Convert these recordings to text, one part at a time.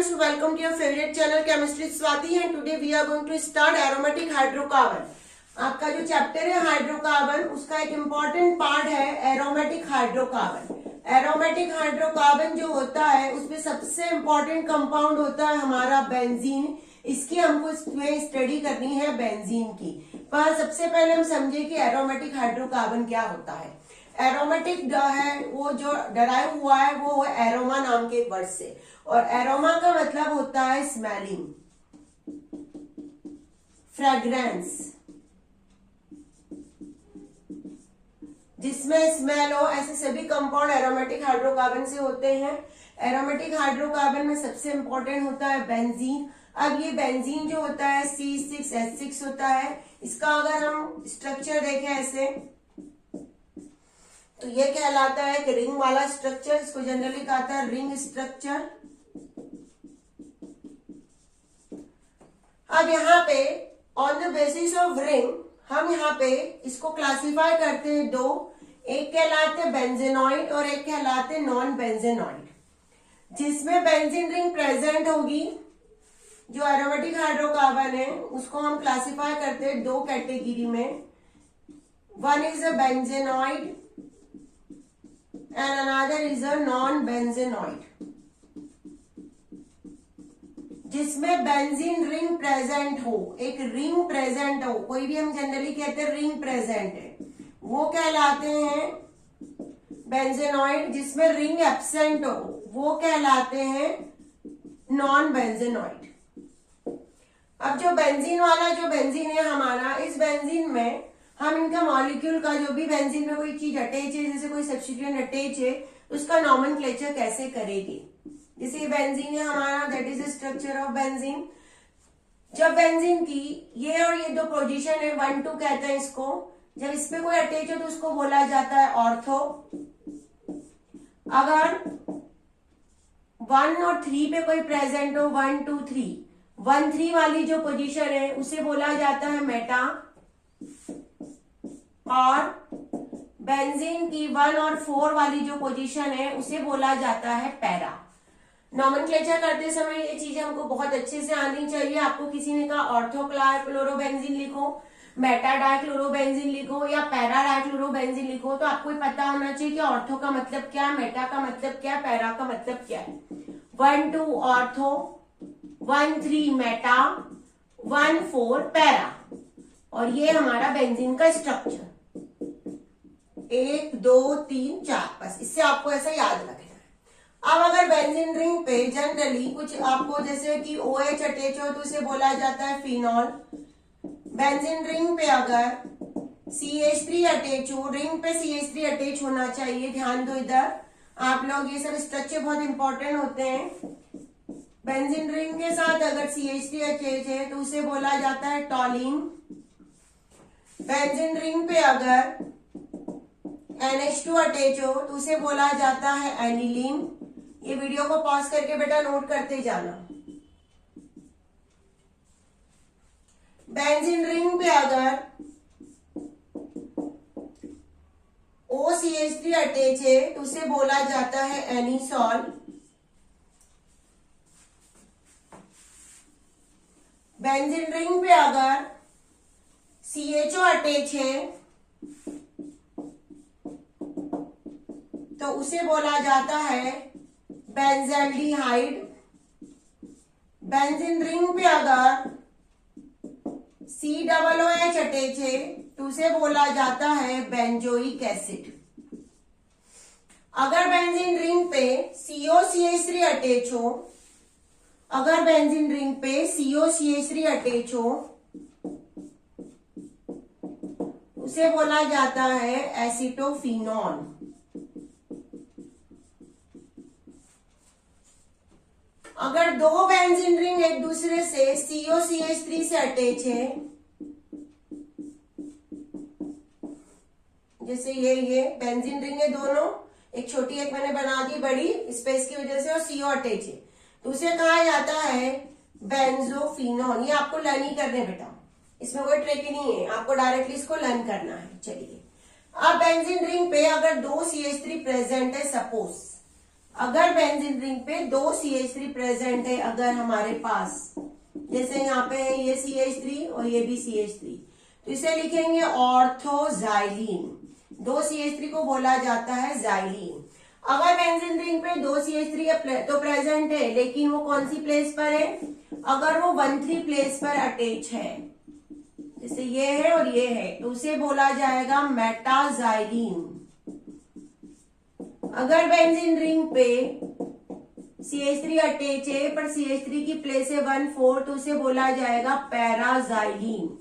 friends, welcome to your favorite channel Chemistry Swati and today we are going to start aromatic hydrocarbon। आपका जो chapter है hydrocarbon उसका एक important part है aromatic hydrocarbon. Aromatic hydrocarbon जो होता है उसमें सबसे इम्पॉर्टेंट कंपाउंड होता है हमारा बेंजीन। इसकी हमको इसमें स्टडी करनी है बेंजीन की। पर सबसे पहले हम समझे कि एरोमेटिक हाइड्रोकार्बन क्या होता है। एरोमेटिक है वो जो डराइव हुआ है वो एरोमा नाम के वर्ड से, और एरोमा का मतलब होता है स्मेलिंग, फ्रेग्रेंस, जिसमें स्मेल हो, ऐसे सभी कंपाउंड एरोमेटिक हाइड्रोकार्बन से होते हैं। एरोमेटिक हाइड्रोकार्बन में सबसे इंपॉर्टेंट होता है बेंजीन। अब ये बेंजीन जो होता है C6H6 होता है। इसका अगर हम स्ट्रक्चर देखें ऐसे तो ये कहलाता है एक रिंग वाला स्ट्रक्चर। इसको जनरली कहता है रिंग स्ट्रक्चर। अब यहाँ पे on the basis of ring हम यहाँ पे इसको क्लासिफाई करते हैं दो, एक कहलाते बेंजेनॉइड और एक कहलाते नॉन बेंजेनॉइड। जिसमें बेंजीन रिंग प्रेजेंट होगी जो एरोमेटिक हाइड्रोकार्बन है उसको हम क्लासिफाई करते हैं दो कैटेगरी में। One is a benzenoid and another is a non-benzenoid। जिसमें बेंजीन रिंग प्रेजेंट हो, एक रिंग प्रेजेंट हो, कोई भी हम जनरली कहते हैं रिंग प्रेजेंट है, वो कहलाते हैं बेंजेनॉइड। जिसमें रिंग एब्सेंट हो वो कहलाते हैं नॉन बेंजेनॉइड। अब जो बेंजीन वाला जो बेंजीन है हमारा, इस बेंजीन में हम इनका मॉलिक्यूल का जो भी बेंजीन में कोई चीज अटैच है, जैसे कोई सब्स्टिट्यूएंट अटैच है, उसका नॉमेनक्लेचर कैसे करेगी। जैसे ये बेंजीन है हमारा, that is the structure of benzene. जब बेंजीन की ये और ये दो पोजीशन है, 1 2 कहते हैं इसको, जब इसमें कोई अटैच हो तो उसको बोला जाता है ऑर्थो। अगर 1 और 3 पे कोई प्रेजेंट हो, 1 2 3, 1 3 वाली जो पोजीशन है उसे बोला जाता है मेटा। और बेंजीन की 1 और 4 वाली जो पोजीशन है उसे बोला जाता है पैरा। नॉमेनक्लेचर करते समय ये चीजें हमको बहुत अच्छे से आनी चाहिए। आपको किसी ने कहा ऑर्थो क्लोरोबेंजीन लिखो, मेटा डाइक्लोरोबेंजीन लिखो या पैरा डाइक्लोरोबेंजीन लिखो, तो आपको पता होना चाहिए कि ऑर्थो का मतलब क्या है, मेटा का मतलब क्या है, पैरा का मतलब क्या है। 1 2 ऑर्थो, 1 3 मेटा, 1 4 पैरा। और ये हमारा बेंजीन का स्ट्रक्चर 1 2 3 4, बस इससे आपको ऐसा याद रखना है। अब अगर बेंजीन रिंग पे जनरली कुछ आपको जैसे कि OH अटैच हो तो उसे बोला जाता है फिनॉल। बेंजीन रिंग पे अगर CH3 अटैच हो, रिंग पे CH3 अटैच होना चाहिए, ध्यान दो इधर आप लोग, ये सब स्ट्रक्चर बहुत इंपॉर्टेंट होते हैं। बेंजीन रिंग के साथ अगर CH3 अटैच है तो उसे बोला जाता है टॉलिन। बेंजीन रिंग पे अगर NH2 अटैच हो तो उसे बोला जाता है एनिलीन। ये वीडियो को पॉज करके बेटा नोट करते जाना। बेंजीन रिंग पे अगर OCH3 अटैच है तो उसे बोला जाता है एनिसॉल। बेंजीन रिंग पे अगर CHO अटैच है तो उसे बोला जाता है बेंजल्डिहाइड। बेंजीन रिंग पे अगर COOH अटैच है तो उसे बोला जाता है बेंजोइक एसिड। अगर बेंजीन रिंग पे COCH3 अटैच हो, अगर बेंजीन रिंग पे COCH3 अटैच हो उसे बोला जाता है एसिटोफिनॉन। अगर दो बेंजीन रिंग एक दूसरे से COCH3 से अटैच है, जैसे ये बेंजीन रिंग है दोनों, एक छोटी एक मैंने बना दी बड़ी स्पेस की वजह से, और CO अटैच है तो उसे कहा जाता है बेंजोफिनॉन। ये आपको लर्न ही करने बेटा, इसमें कोई ट्रिक नहीं है, आपको डायरेक्टली इसको लर्न करना है। चलिए अब बेंजीन रिंग पे अगर दो CH3 प्रेजेंट है सपोज, अगर बेंजीन रिंग पे दो CH3 प्रेजेंट है, अगर हमारे पास जैसे यहाँ पे ये CH3 और ये भी CH3, तो इसे लिखेंगे ऑर्थोजाइलीन। दो CH3 को बोला जाता है जाइलीन। अगर बेंजीन रिंग पे दो CH3 तो प्रेजेंट है, लेकिन वो कौन सी प्लेस पर है? अगर वो 1,3 प्लेस पर अटैच है, जैसे ये है और ये है, तो उसे बोला जाएगा मेटाजाइलीन। अगर बेंजीन रिंग पे CH3 अटैच है पर CH3 की प्लेस है 1,4, तो उसे बोला जाएगा पैराजाइलीन।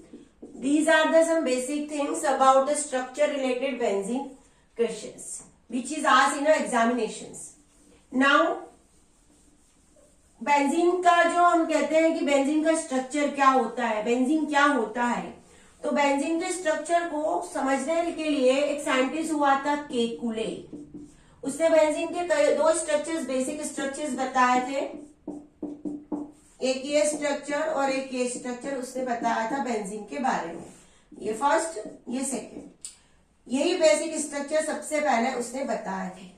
These are the some basic things about the structure related benzene questions which is asked in our examinations. Now benzene का जो हम कहते हैं कि बेंजीन का स्ट्रक्चर क्या होता है, बेंजीन क्या होता है, तो बेंजीन के स्ट्रक्चर को समझने के लिए एक साइंटिस्ट हुआ था केकुले। उसने बेंजीन के दो स्ट्रक्चर्स, बेसिक स्ट्रक्चर्स बताए थे, एक ये स्ट्रक्चर और एक ये स्ट्रक्चर उसने बताया था बेंजीन के बारे में। ये फर्स्ट, ये सेकंड, यही बेसिक स्ट्रक्चर सबसे पहले उसने बताए थे।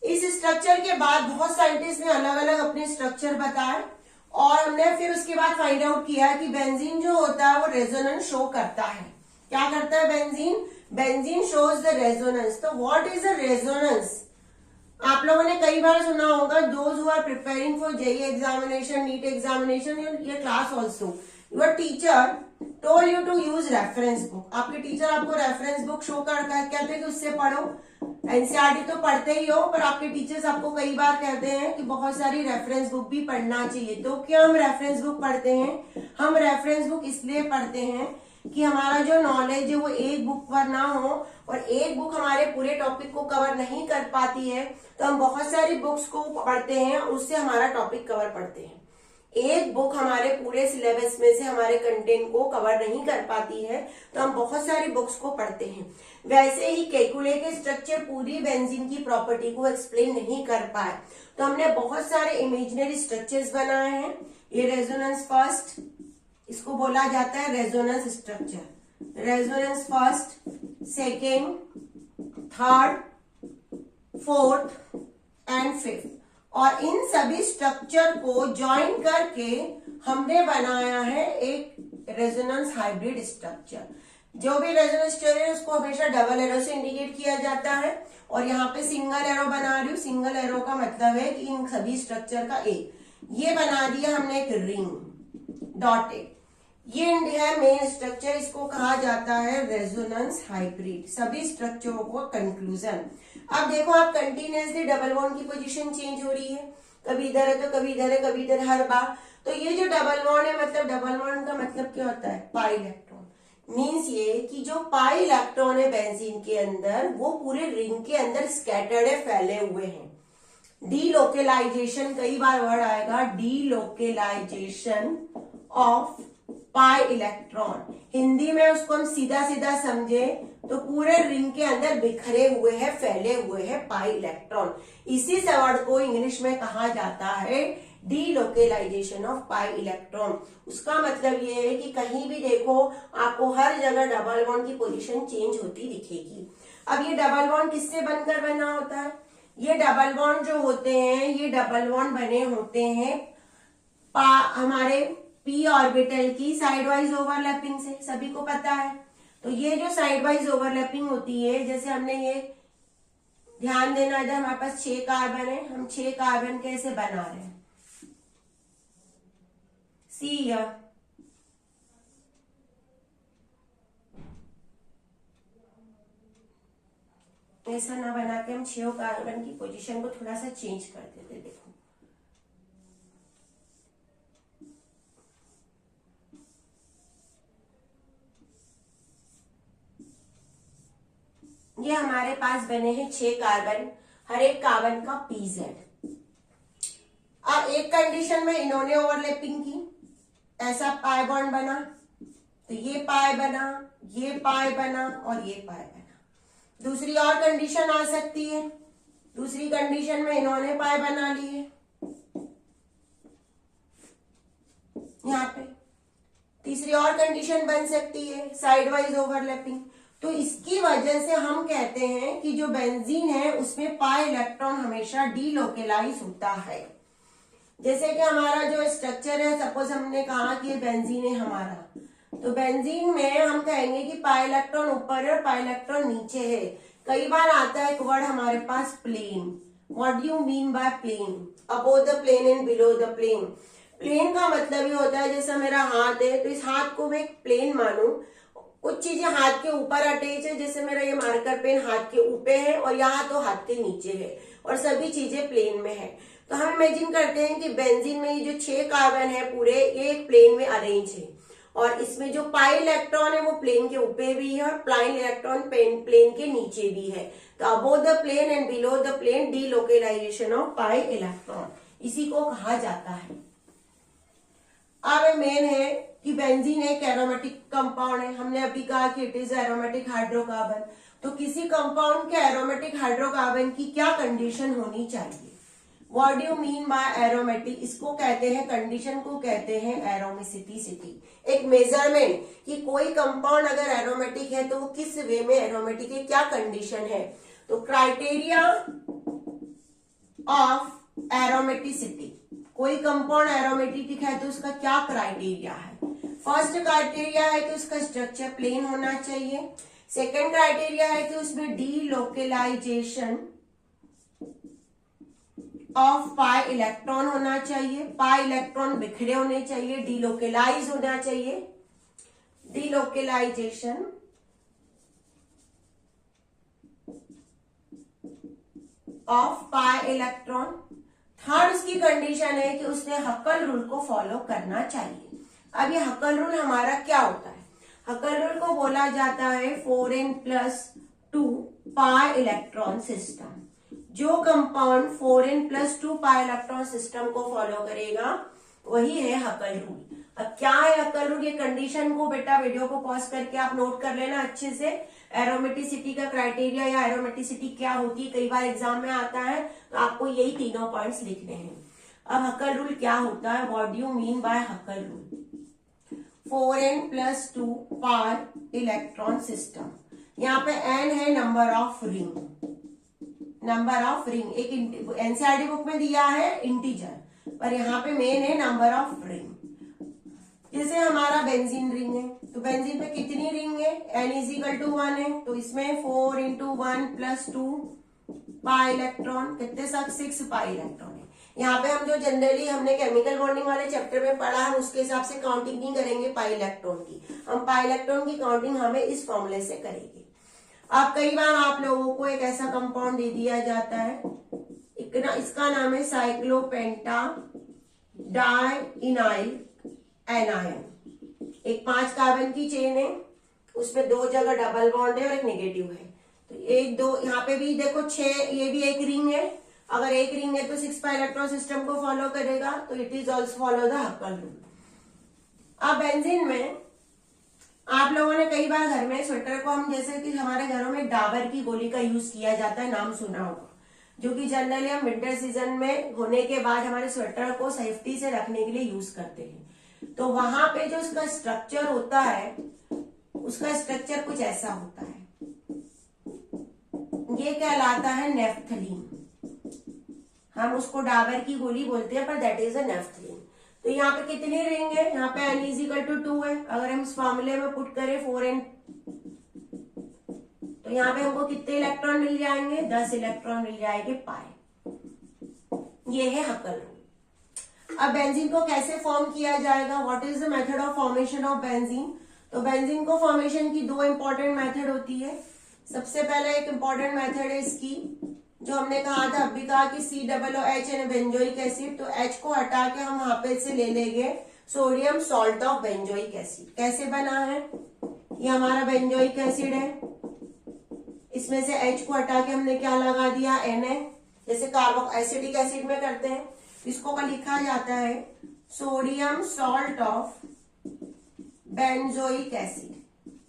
इस स्ट्रक्चर के बाद बहुत साइंटिस्ट ने अलग अलग अपने स्ट्रक्चर बताए और हमने फिर उसके बाद फाइंड आउट किया कि बेंजीन जो होता है वो रेजोनेंस शो करता है। क्या करता है benzene? Benzene shows the resonance. तो व्हाट इज द रेजोनेंस? आप लोगों ने कई बार सुना होगा, those who are preparing for JEE examination, NEET examination, your class also, your teacher told you to use reference book. आपके टीचर आपको रेफरेंस बुक शो करता है, कहते हैं कि उससे पढ़ो। एनसीईआरटी तो पढ़ते ही हो, पर आपके टीचर्स आपको कई बार कहते हैं कि बहुत सारी रेफरेंस बुक भी पढ़ना चाहिए। तो क्या हम रेफरेंस बुक पढ़ते हैं? हम रेफरेंस बुक इसलिए पढ़ते हैं कि हमारा जो नॉलेज है वो एक बुक पर ना हो, और एक बुक हमारे पूरे टॉपिक को कवर नहीं कर पाती है, तो हम बहुत सारी बुक्स को पढ़ते हैं, उससे हमारा टॉपिक कवर पढ़ते हैं। एक बुक हमारे पूरे सिलेबस में से हमारे कंटेंट को कवर नहीं कर पाती है, तो हम बहुत सारी बुक्स को पढ़ते हैं। वैसे ही केकुले के स्ट्रक्चर पूरी बेंजीन की प्रॉपर्टी को एक्सप्लेन नहीं कर पाए, तो हमने बहुत सारे इमेजिनरी स्ट्रक्चर्स बनाए हैं। ये रेजोनेंस फर्स्ट, इसको बोला जाता है resonance structure. Resonance first, second, third, fourth and fifth, और इन सभी स्ट्रक्चर को ज्वाइन करके हमने बनाया है एक रेजोनेंस हाइब्रिड स्ट्रक्चर। जो भी रेजोनेंस स्ट्रक्चर है उसको हमेशा डबल एरो से इंडिकेट किया जाता है, और यहाँ पे सिंगल एरो बना रही हूँ। सिंगल एरो का मतलब है कि इन सभी स्ट्रक्चर का एक, ये बना दिया हमने एक रिंग डॉटेड। ये है मेन स्ट्रक्चर, इसको कहा जाता है रेजोनेंस हाइब्रिड। सभी स्ट्रक्चरों को कंक्लूजन। अब देखो, आप कंटिन्यूअसली डबल बॉन्ड की पोजीशन चेंज हो रही है, कभी इधर है तो कभी इधर है, कभी इधर, हर बार। तो ये जो डबल बॉन्ड है, मतलब डबल बॉन्ड का मतलब क्या होता है? Pi electron. मीन्स ये कि जो पाई इलेक्ट्रॉन है बेंजीन के अंदर, वो पूरे रिंग के अंदर स्कैटर्ड है, फैले हुए हैं। डीलोकेलाइजेशन, कई बार वर्ड आएगा, delocalisation of pi electron. Hindi में उसको हम सीधा सीधा समझे तो पूरे रिंग के अंदर बिखरे हुए हैं, फैले हुए हैं पाई इलेक्ट्रॉन। इसी वर्ड को इंग्लिश में कहा जाता है डीलोकेलाइजेशन ऑफ पाई इलेक्ट्रॉन। उसका मतलब ये है कि कहीं भी देखो आपको हर जगह डबल बॉन्ड की पोजीशन चेंज होती दिखेगी। अब ये डबल बॉन्ड किससे बनकर बना होता है? ये डबल बॉन्ड जो होते हैं, ये डबल बॉन्ड बने होते हैं हमारे पी ऑर्बिटल की साइड वाइज ओवरलैपिंग से, सभी को पता है। तो ये जो साइड वाइज ओवरलैपिंग होती है, जैसे हमने ये ध्यान देना, इधर हमारे पास 6 कार्बन है, हम 6 कार्बन कैसे बना रहे हैं? सी या ऐसा ना बना के हम 6 कार्बन की पोजीशन को थोड़ा सा चेंज कर देते। देखो, ये हमारे पास बने हैं 6 कार्बन, हर एक कार्बन का पीजेड। अब एक कंडीशन में इन्होंने ओवरलैपिंग की, ऐसा पाई बॉन्ड बना, तो ये पाई बना, ये पाई बना और ये पाई बना। दूसरी और कंडीशन आ सकती है, दूसरी कंडीशन में इन्होंने पाई बना लिए यहाँ पे। तीसरी और कंडीशन बन सकती है साइड वाइज ओवरलैपिंग, तो इसकी वजह से हम कहते हैं कि जो बेंजीन है उसमें पाई इलेक्ट्रॉन हमेशा डीलोकेलाइज होता है। जैसे कि हमारा जो स्ट्रक्चर है, सपोज हमने कहा कि ये बेंजीन है हमारा, तो बेंजीन में हम कहेंगे कि पाई इलेक्ट्रॉन ऊपर है और पाई इलेक्ट्रॉन नीचे है। कई बार आता है एक वर्ड हमारे पास plane. What do you mean by plane? Above the plane and below the plane. Plane का मतलब ये होता है जैसा मेरा हाथ है तो इस हाथ को मैं एक प्लेन मानूं, कुछ चीजें हाथ के ऊपर अटैच है, जैसे मेरा ये मार्कर पेन हाथ के ऊपर है और यहाँ तो हाथ के नीचे है और सभी चीजें प्लेन में है। तो हम इमेजिन करते हैं कि बेंजीन में ये जो 6 कार्बन है पूरे, ये एक प्लेन में अरेंज है और इसमें जो पाई इलेक्ट्रॉन है वो प्लेन के ऊपर भी है और पाई इलेक्ट्रॉन प्लेन के नीचे भी है। तो above the plane and below the plane delocalisation of pi electron, इसी को कहा जाता है। अब मेन है कि बेंजीन एक एरोमेटिक कंपाउंड है। हमने अभी कहा कि इट इज एरोमेटिक हाइड्रोकार्बन। तो किसी कंपाउंड के एरोमेटिक हाइड्रोकार्बन की क्या कंडीशन होनी चाहिए? What do you mean bye aromatic? इसको कहते हैं, कंडीशन को कहते हैं एरोमेसिटी। एक मेजरमेंट कि कोई कंपाउंड अगर एरोमेटिक है तो वो किस वे में एरोमेटिक है, क्या कंडीशन है। तो क्राइटेरिया ऑफ एरोमेटिसिटी, कोई कंपाउंड एरोमेटिक है तो उसका क्या क्राइटेरिया है? फर्स्ट क्राइटेरिया है कि उसका स्ट्रक्चर प्लेन होना चाहिए। सेकंड क्राइटेरिया है कि उसमें डीलोकेलाइजेशन ऑफ पाई इलेक्ट्रॉन होना चाहिए, पाई इलेक्ट्रॉन बिखरे होने चाहिए, डीलोकेलाइज होना चाहिए, delocalisation of pi electron. Third उसकी कंडीशन है कि उसने हक्कल रूल को फॉलो करना चाहिए। अब ये हक्कल रूल हमारा क्या होता है? हक्कल रूल को बोला जाता है 4n+2 पाई इलेक्ट्रॉन सिस्टम। जो compound 4n+2 pi electron system को फॉलो करेगा वही है हक्कल रूल। अब क्या है हक्कल रूल? ये कंडीशन को बेटा वीडियो को पॉज करके आप नोट कर लेना अच्छे से। एरोमेटिसिटी का क्राइटेरिया या एरोमेटिसिटी क्या होती है, कई बार एग्जाम में आता है, तो आपको यही तीनों पॉइंट्स लिखने हैं। अब हक्कल रूल क्या होता है? What do you mean bye हक्कल rule? 4n+2 pi electron system. यहाँ पे n है number of ring, number of ring एक एनसीईआरटी बुक में दिया है इंटीजर, पर यहाँ पे मेन है नंबर ऑफ रिंग। जैसे हमारा बेंजीन रिंग है तो बेंजीन पे कितनी रिंग है? n=1 है, तो इसमें 4 × 1+2 पाई इलेक्ट्रॉन, कितने 6 पाई इलेक्ट्रॉन है। यहाँ पे हम जो जनरली हमने केमिकल बॉन्डिंग वाले चैप्टर में पढ़ा है उसके हिसाब से काउंटिंग नहीं करेंगे पाई इलेक्ट्रॉन की, हम पाई इलेक्ट्रॉन की काउंटिंग हमें इस फॉर्मूले से करेंगे। अब कई बार आप लोगों को एक ऐसा कंपाउंड दे दिया जाता है, इसका नाम है साइक्लोपेंटा डाइइनाइल एनायन। एक 5 कार्बन की चेन है, उसमें 2 जगह डबल बॉन्ड है और एक नेगेटिव है। तो 1 2 यहाँ पे भी देखो 6, ये भी एक रिंग है। अगर एक रिंग है तो 6 पाई इलेक्ट्रॉन सिस्टम को फॉलो करेगा, तो it is also follow the हक्कल rule. अब बेंजीन में आप लोगों ने कई बार घर में स्वेटर को, हम जैसे कि हमारे घरों में डाबर की गोली का यूज किया जाता है, नाम सुना होगा, जो कि जनरली हम विंटर सीजन में होने के बाद हमारे स्वेटर को सेफ्टी से रखने के लिए यूज करते हैं। तो वहां पे जो उसका स्ट्रक्चर होता है, उसका स्ट्रक्चर कुछ ऐसा होता है, ये कहलाता है नेफ्थलीन। हम उसको डाबर की गोली बोलते हैं पर दैट इज अ नेफ्थलीन। तो यहाँ पे कितनी रिंग है? यहाँ पे n=2 है। अगर हम इस फॉर्मूले में पुट करें 4n, तो यहाँ पे हमको कितने इलेक्ट्रॉन मिल जाएंगे? 10 इलेक्ट्रॉन मिल जाएंगे पाई। ये है हक्कल रूल। अब बेंजीन को कैसे फॉर्म किया जाएगा? What is the method of formation of benzene? तो बेंजीन को फॉर्मेशन की 2 इंपॉर्टेंट मेथड होती है। सबसे पहले एक इंपॉर्टेंट मेथड है इसकी, जो हमने कहा था, अभी कहा कि COOH यानी बेंजोइक एसिड, तो H को हटा के हम वहां पे से ले लेंगे sodium salt of benzoic acid. कैसे बना है? ये हमारा बेंजोइक एसिड है, इसमें से H को हटा के हमने क्या लगा दिया? Na, जैसे कार्बो एसिडिक एसिड में करते हैं। इसको लिखा जाता है sodium salt of benzoic acid.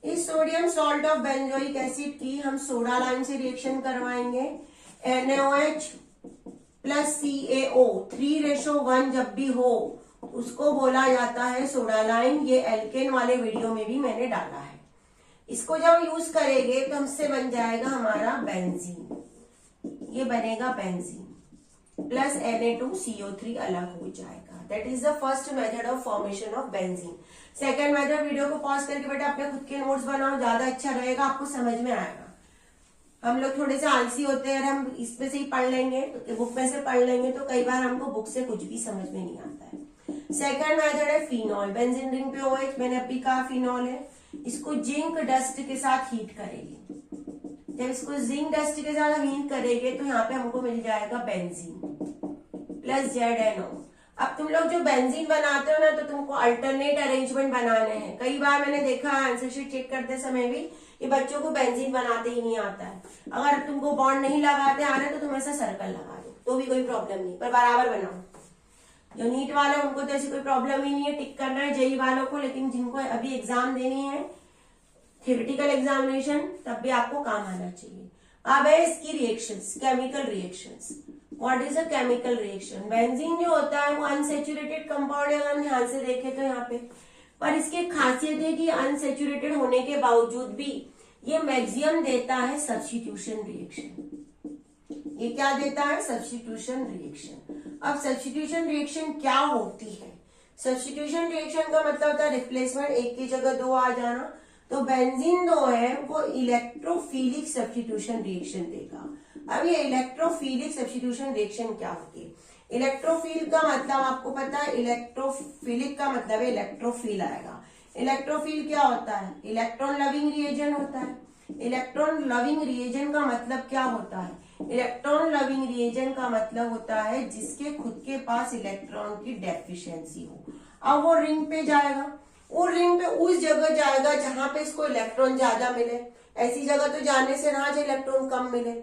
इस sodium salt of benzoic acid की हम सोडा लाइन से रिएक्शन करवाएंगे। NaOH प्लस CaO 3:1 जब भी हो उसको बोला जाता है सोडा लाइन। ये एल्केन वाले वीडियो में भी मैंने डाला है। इसको जब यूज करेंगे तो हमसे बन जाएगा हमारा बेंजीन, ये बनेगा बेंजीन प्लस Na2CO3 अलग हो जाएगा। That is the first method of formation of benzene. Second method, video को पॉज करके बेटा अपने खुद के नोट्स बनाओ, ज्यादा अच्छा रहेगा, आपको समझ में आएगा। हम लोग थोड़े से आलसी होते हैं, हम इसमें से ही पढ़ लेंगे, बुक में से पढ़ लेंगे तो कई बार हमको बुक से कुछ भी समझ में नहीं आता है। सेकेंड मेथड है फिनॉल, बेंजीन रिंग पे OH, मैंने अभी कहा फिनॉल है, इसको जिंक डस्ट के साथ हीट करेंगे। जब इसको जिंक डस्ट के साथ हीट करेंगे तो यहाँ पे हमको मिल जाएगा बेंजीन प्लस ZNO। अब तुम लोग जो बेंजीन बनाते हो ना, तो तुमको अल्टरनेट अरेंजमेंट बनाने हैं। कई बार मैंने देखा आंसर शीट चेक करते समय भी ये बच्चों को बेंजीन बनाते ही नहीं आता है। अगर तुमको बॉन्ड नहीं लगाते आ रहे तो तुम ऐसा सर्कल लगा दो तो भी कोई प्रॉब्लम नहीं, पर बराबर बनाओ। जो नीट वाले उनको तो ऐसी कोई प्रॉब्लम ही नहीं है, टिक करना है जेई वालों को, लेकिन जिनको अभी एग्जाम देनी है थ्योरेटिकल एग्जामिनेशन, तब भी आपको काम आना चाहिए। अब है इसकी reactions, chemical reactions. What is a chemical reaction? Benzene जो होता है वो अनसेचुरेटेड कंपाउंड है, अगर ध्यान से देखें तो यहाँ पे, पर इसकी खासियत है कि अनसेचुरेटेड होने के बावजूद भी ये मैक्सिमम देता है सब्स्टिट्यूशन रिएक्शन। ये क्या देता है? Substitution reaction. अब सब्स्टिट्यूशन रिएक्शन क्या होती है? सब्स्टिट्यूशन रिएक्शन का मतलब होता है रिप्लेसमेंट, एक की जगह दो आ जाना। तो बेंजीन जो है वो इलेक्ट्रोफिलिक सब्स्टिट्यूशन रिएक्शन देगा। अब ये इलेक्ट्रोफिलिक सब्स्टिट्यूशन रिएक्शन क्या होती है? इलेक्ट्रोफिल का मतलब आपको पता है, इलेक्ट्रोफिलिक का मतलब है इलेक्ट्रोफिल आएगा। इलेक्ट्रोफिल क्या होता है? इलेक्ट्रॉन लविंग रिएजेंट होता है। इलेक्ट्रॉन लविंग रिएजेंट का मतलब क्या होता है? इलेक्ट्रॉन लविंग रिएजेंट का मतलब होता है जिसके खुद के पास इलेक्ट्रॉन की डेफिशिएंसी हो। अब वो रिंग पे जाएगा, वो रिंग पे उस जगह जाएगा जहां पे इसको इलेक्ट्रॉन ज्यादा मिले। ऐसी जगह तो जाने से रहा जो इलेक्ट्रॉन कम मिले,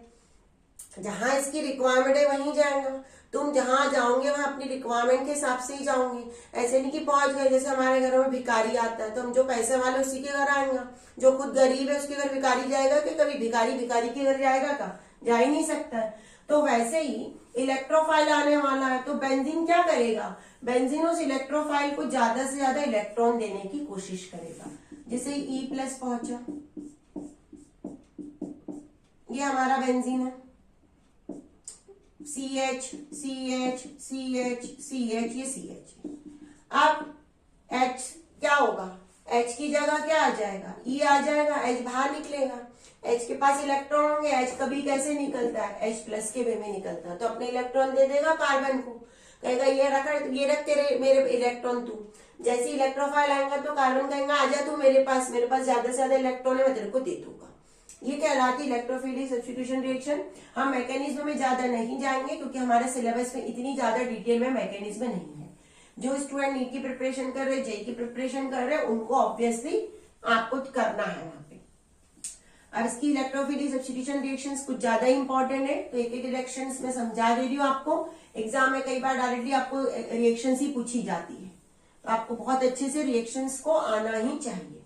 जहां इसकी रिक्वायरमेंट है वहीं जाएगा। तुम जहां जाओगे वहां अपनी रिक्वायरमेंट के हिसाब से ही जाओगे। ऐसे नहीं कि पहुंच गए, जैसे हमारे घरों में भिखारी आता है तो हम जो पैसे वाले उसी के घर आएंगे, जो खुद गरीब है उसके घर भिखारी जाएगा कि कभी भिखारी भिखारी के घर जाएगा? का जा ही नहीं सकता है। तो वैसे ही इलेक्ट्रोफाइल आने वाला है, तो बेंजीन क्या करेगा? बेंजीन उस इलेक्ट्रोफाइल को ज्यादा से ज्यादा इलेक्ट्रॉन देने की कोशिश करेगा। जैसे E+ पहुंचा, ये हमारा बेंजीन है, CH CH CH CH, ये CH। अब H क्या होगा? H की जगह क्या आ जाएगा? E आ जाएगा, H बाहर निकलेगा। H के पास इलेक्ट्रॉन होंगे, H कभी कैसे निकलता है? H+ के वे में निकलता है, तो अपने इलेक्ट्रॉन दे देगा कार्बन को, कहेगा ये रख तेरे मेरे इलेक्ट्रॉन तू। जैसे इलेक्ट्रोफाइल आएगा तो कार्बन कहेगा आजा तू मेरे पास ज्यादा से ज्यादा इलेक्ट्रॉन है, मैं तेरे को दे दूंगा। ये कहलाती है इलेक्ट्रोफिलिक सब्स्टिट्यूशन रिएक्शन। हम मैकेनिज्म में ज्यादा नहीं जाएंगे क्योंकि हमारे सिलेबस में इतनी ज्यादा डिटेल में मैकेनिज्म नहीं है। जो स्टूडेंट नीट की प्रिपरेशन कर रहे, जेई की प्रिपरेशन कर रहे, उनको ऑब्वियसली आपको करना है वहां पे। अब इसकी इलेक्ट्रोफिलिक सब्स्टिट्यूशन रिएक्शंस कुछ ज्यादा इंपॉर्टेंट है, तो एक एक रिएक्शंस में समझा दे रही हूँ आपको। एग्जाम में कई बार डायरेक्टली आपको रिएक्शंस ही पूछी जाती है, तो आपको बहुत अच्छे से रिएक्शंस को आना ही चाहिए,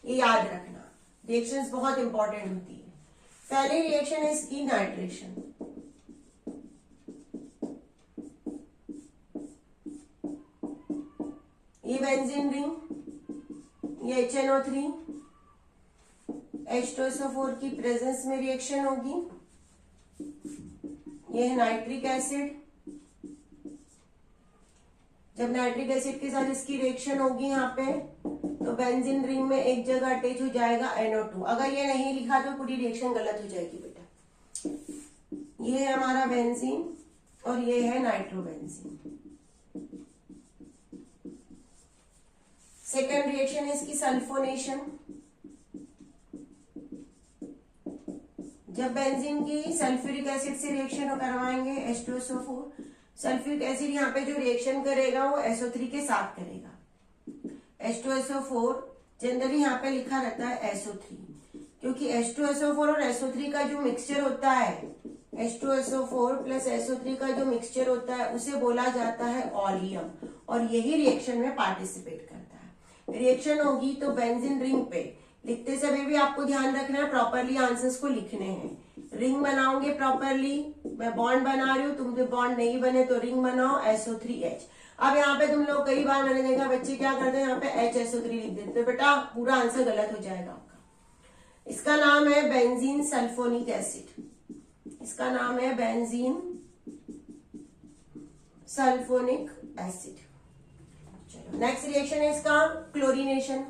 ये याद रखना। रिएक्शंस बहुत इंपॉर्टेंट होती है। पहली रिएक्शन है इसकी नाइट्रेशन। ये बेंजीन रिंग, ये HNO3 H2SO4 की प्रेजेंस में रिएक्शन होगी। ये है नाइट्रिक एसिड, जब नाइट्रिक एसिड के साथ इसकी रिएक्शन होगी यहाँ पे, तो बेंजीन रिंग में एक जगह अटैच हो जाएगा NO2। अगर ये नहीं लिखा तो पूरी रिएक्शन गलत हो जाएगी बेटा। ये है हमारा बेंजीन और ये है नाइट्रोबेंजीन। सेकेंड रिएक्शन है इसकी सल्फोनेशन। जब बेंजीन की सल्फ्यूरिक एसिड से रिएक्शन करवाएंगे H2SO4, सल्फ्यूरिक एसिड यहाँ पे जो रिएक्शन करेगा वो SO3 के साथ करेगा। H2SO4 जनरली यहाँ पे लिखा रहता है SO3, क्योंकि H2SO4 और SO3 का जो मिक्सचर होता है, H2SO4 प्लस SO3 का जो मिक्सचर होता है उसे बोला जाता है ऑलियम, और यही रिएक्शन में पार्टिसिपेट करता है। रिएक्शन होगी तो बेंजीन रिंग पे लिखते समय भी आपको ध्यान रखना है, प्रॉपरली आंसर्स को लिखने हैं। रिंग बनाओगे प्रॉपरली, मैं बॉन्ड बना रही हूँ, तुम जो बॉन्ड नहीं बने तो रिंग बनाओ SO3H। अब यहाँ पे तुम लोग कई बार मैंने देखा बच्चे क्या करते हैं, यहाँ पे HSO3 लिख देते हैं, बेटा पूरा आंसर गलत हो जाएगा आपका। इसका नाम है बेंजीन सल्फोनिक एसिड, इसका नाम है बेंजीन सल्फोनिक एसिड। चलो नेक्स्ट रिएक्शन है इसका क्लोरीनेशन,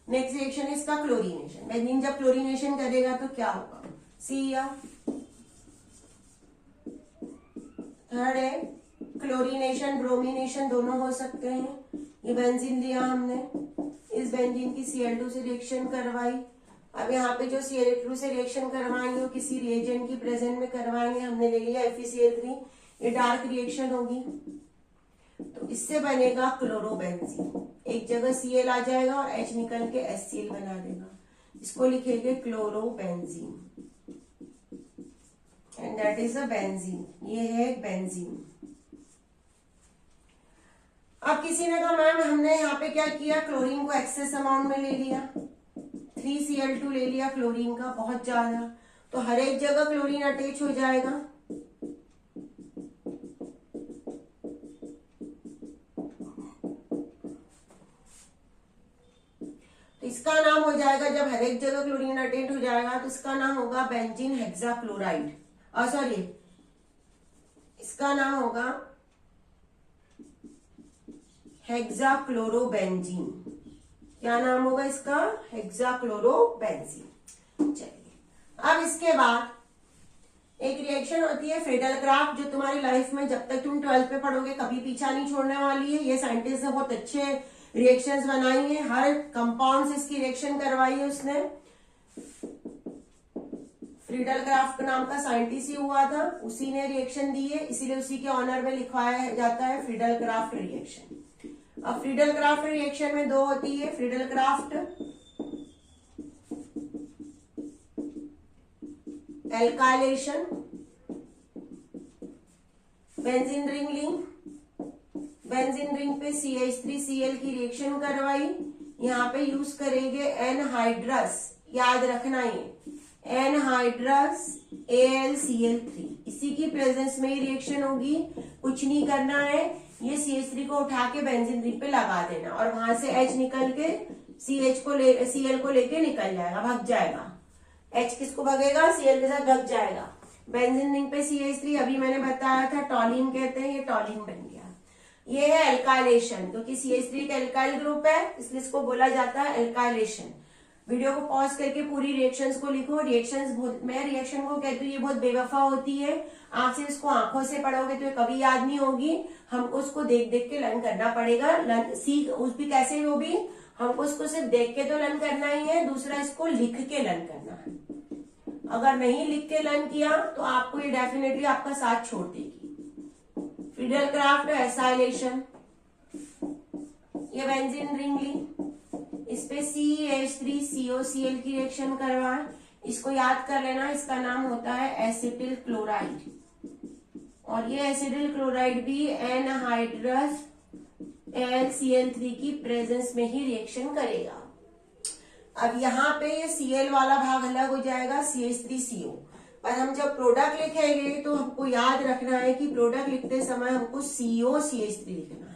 नेक्स्ट रिएक्शन है इसका क्लोरीनेशन। बेंजीन जब क्लोरीनेशन करेगा तो क्या होगा, Cl। थर्ड है क्लोरीनेशन ब्रोमिनेशन, दोनों हो सकते हैं। ये बेंजीन लिया हमने, इस बेंजीन की Cl2 से रिएक्शन करवाई। अब यहाँ पे जो Cl2 से रिएक्शन करवाएंगे वो किसी रिएजेंट की प्रेजेंट में करवाएंगे। हमने ले लिया FeCl3, ये डार्क रिएक्शन होगी तो इससे बनेगा क्लोरोबेंजीन। एक जगह Cl आ जाएगा और H निकल के HCl बना देगा, इसको लिखेंगे chlorobenzene and that is a benzene. ये है एक बेंजीन। अब किसी ने कहा मैम हमने यहाँ पे क्या किया, क्लोरीन को एक्सेस अमाउंट में ले लिया, 3Cl2 ले लिया क्लोरीन का बहुत ज्यादा, तो हर एक जगह क्लोरीन अटैच हो जाएगा। तो इसका नाम हो जाएगा, जब हर एक जगह क्लोरीन अटैच हो जाएगा तो इसका नाम होगा बेंजीन हेक्साक्लोराइड। सॉरी, इसका नाम होगा हेक्साक्लोरोबेंजीन। क्या नाम होगा इसका, हेक्साक्लोरोबेंजीन। चलिए अब इसके बाद एक रिएक्शन होती है फ्रीडल-क्राफ्ट, जो तुम्हारी लाइफ में जब तक तुम 12th पे पढ़ोगे कभी पीछा नहीं छोड़ने वाली है। ये साइंटिस्ट ने बहुत अच्छे रिएक्शंस बनाई है, हर कंपाउंड से इसकी रिएक्शन करवाई है उसने। फ्रीडल-क्राफ्ट नाम का साइंटिस्ट ही हुआ था, उसी ने रिएक्शन दी है, इसीलिए उसी के ऑनर में लिखवाया जाता है फ्रीडल-क्राफ्ट रिएक्शन। अब फ्रीडल-क्राफ्ट रिएक्शन में दो होती है, फ्रीडल-क्राफ्ट एल्काइलेशन, बेंजीन रिंग ली, बेंजीन रिंग पे CH3Cl की रिएक्शन करवाई, यहाँ पे यूज करेंगे एनहाइड्रस, याद रखना ये एनहाइड्रस AlCl3, इसी की प्रेजेंस में ही रिएक्शन होगी। कुछ नहीं करना है, ये CH3 को उठा के बेंजीन रिंग पे लगा देना और वहां से H निकल के Cl को लेके निकल जाएगा, भाग जाएगा। H किसको भगेगा, Cl के साथ भग जाएगा। बेंजीन रिंग पे CH3 अभी मैंने बताया था टॉलिन कहते हैं, ये टॉलिन बन गया। ये है एल्काइलेशन, क्योंकि CH3 का एल्काइल ग्रुप है इसलिए इसको बोला जाता है एल्काइलेशन। वीडियो को पॉज करके पूरी रिएक्शंस को लिखो। रिएक्शंस मैं रिएक्शन को कहती हूँ ये बहुत बेवफा होती है, आप सिर्फ इसको आंखों से पढ़ोगे तो ये कभी याद नहीं होगी, हमको उसको देख देख के लर्न करना पड़ेगा। लर्न सीख उस भी कैसे, वो भी हमको उसको सिर्फ देख के तो लर्न करना ही है, दूसरा इसको लिख के लर्न करना है। अगर नहीं लिख के लर्न किया तो आपको ये डेफिनेटली आपका साथ छोड़ देगी। फ्रीडल-क्राफ्ट एसाइलेशन, ये बेंजीन रिंग ली, इस पे CH3COCl की रिएक्शन करवाएं, इसको याद कर लेना, इसका नाम होता है एसिटिल क्लोराइड, और ये एसिटिल क्लोराइड भी एनहाइड्रस AlCl3 की प्रेजेंस में ही रिएक्शन करेगा। अब यहाँ पे ये Cl वाला भाग अलग हो जाएगा, CH3CO, पर हम जब प्रोडक्ट लिखेंगे तो हमको याद रखना है कि प्रोडक्ट लिखते समय हमको COCH3 लिखना है।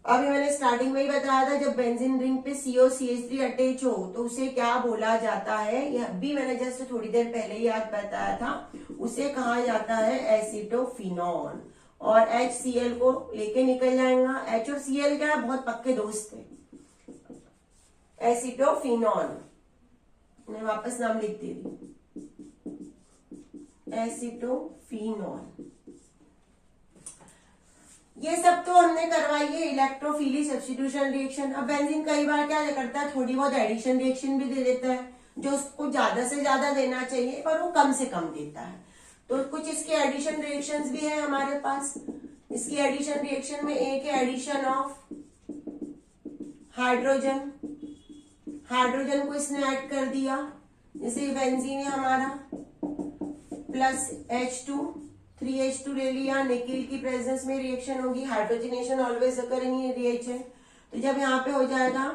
अभी मैंने स्टार्टिंग में ही बताया था, जब बेंजीन रिंग पे COCH3 अटैच हो तो उसे क्या बोला जाता है, ये अभी मैंने जस्ट थोड़ी देर पहले ही याद बताया था, उसे कहा जाता है एसिटोफिनॉल। और HCl को लेके निकल जाएगा, H और Cl क्या है, बहुत पक्के दोस्त है। एसिटोफिनॉल, मैं वापस नाम लिख दे रही, एसिटोफिनॉल। ये सब तो हमने करवाई है इलेक्ट्रोफिलिक सब्स्टिट्यूशन रिएक्शन। अब बेंजीन कई बार क्या करता है, थोड़ी बहुत एडिशन रिएक्शन भी दे देता है, जो उसको ज्यादा से ज्यादा देना चाहिए पर वो कम से कम देता है। तो कुछ इसके एडिशन रिएक्शंस भी है हमारे पास। इसकी एडिशन रिएक्शन में एक है एडिशन ऑफ हाइड्रोजन, हाइड्रोजन को इसने ऐड कर दिया, जैसे बेंजीन है हमारा, प्लस H2, 3H2 ले लिया, निकिल की प्रेजेंस में रिएक्शन होगी, हाइड्रोजनेशन ऑलवेज अकर इन रिएक्शन। तो जब यहाँ पे हो जाएगा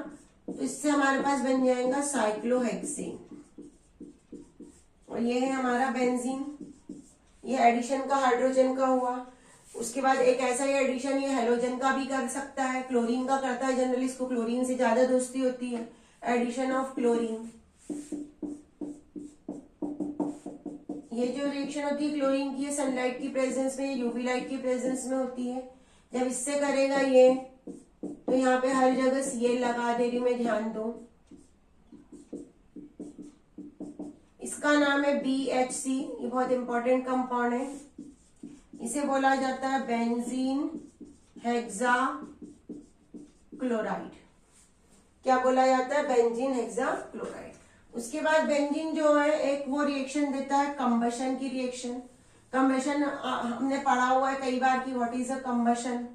तो इससे हमारे पास बन जाएगा साइक्लोहेक्सेन, और ये है हमारा बेंजीन, ये एडिशन का हाइड्रोजन का हुआ। उसके बाद एक ऐसा ही एडिशन ये हेलोजन का भी कर सकता है, क्लोरीन का करता है जनरली, इसको क्लोरीन से ज्यादा दोस्ती होती है, एडिशन ऑफ क्लोरीन। ये जो रिएक्शन होती है क्लोरीन की, सनलाइट की प्रेजेंस में, यूवी लाइट की प्रेजेंस में होती है। जब इससे करेगा ये, तो यहाँ पे हर जगह Cl लगा दे रही मैं, ध्यान दो। इसका नाम है BHC, ये बहुत इंपॉर्टेंट कंपाउंड है। इसे बोला जाता है बेंजीन हेक्सा क्लोराइड। क्या बोला जाता है? Benzene hexa chloride. उसके बाद बेंजीन जो है एक वो रिएक्शन देता है कंबशन की रिएक्शन। कंबशन हमने पढ़ा हुआ है कई बार कि what is a combustion.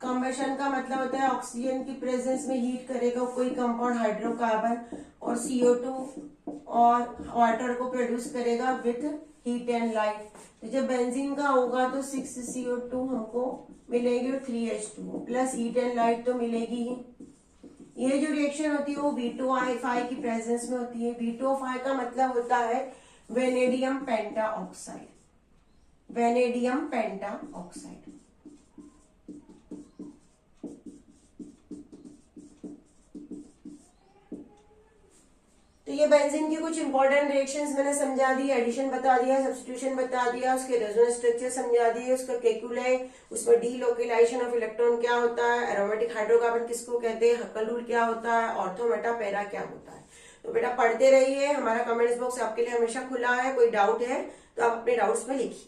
Combustion का मतलब होता है ऑक्सीजन की प्रेजेंस में हीट करेगा कोई कंपाउंड हाइड्रोकार्बन और CO2 और वाटर को प्रोड्यूस करेगा विथ हीट एंड लाइट। तो जब बेंजीन का होगा तो 6CO2 हमको मिलेगी और 3H2O plus heat and light तो मिलेगी ही। ये जो रिएक्शन होती है वो V2O5 की प्रेजेंस में होती है। V2O5 का मतलब होता है वेनेडियम पेंटा ऑक्साइड, वेनेडियम पेंटा ऑक्साइड। तो ये बेंजीन की कुछ इंपॉर्टेंट रिएक्शंस मैंने समझा दी, एडिशन बता दिया, सब्स्टिट्यूशन बता दिया, उसके रेजोनेंस स्ट्रक्चर समझा दिए, उसका केकुले, उसमें डीलोकेलाइजेशन ऑफ इलेक्ट्रॉन क्या होता है, एरोमेटिक हाइड्रोकार्बन किसको कहते हैं, हक्कल रूल क्या होता है, ऑर्थो मेटा पैरा क्या होता है। तो बेटा पढ़ते रहिए, हमारा कमेंट्स बॉक्स आपके लिए हमेशा खुला है। कोई डाउट है तो आप अपने डाउट्स में लिखिए।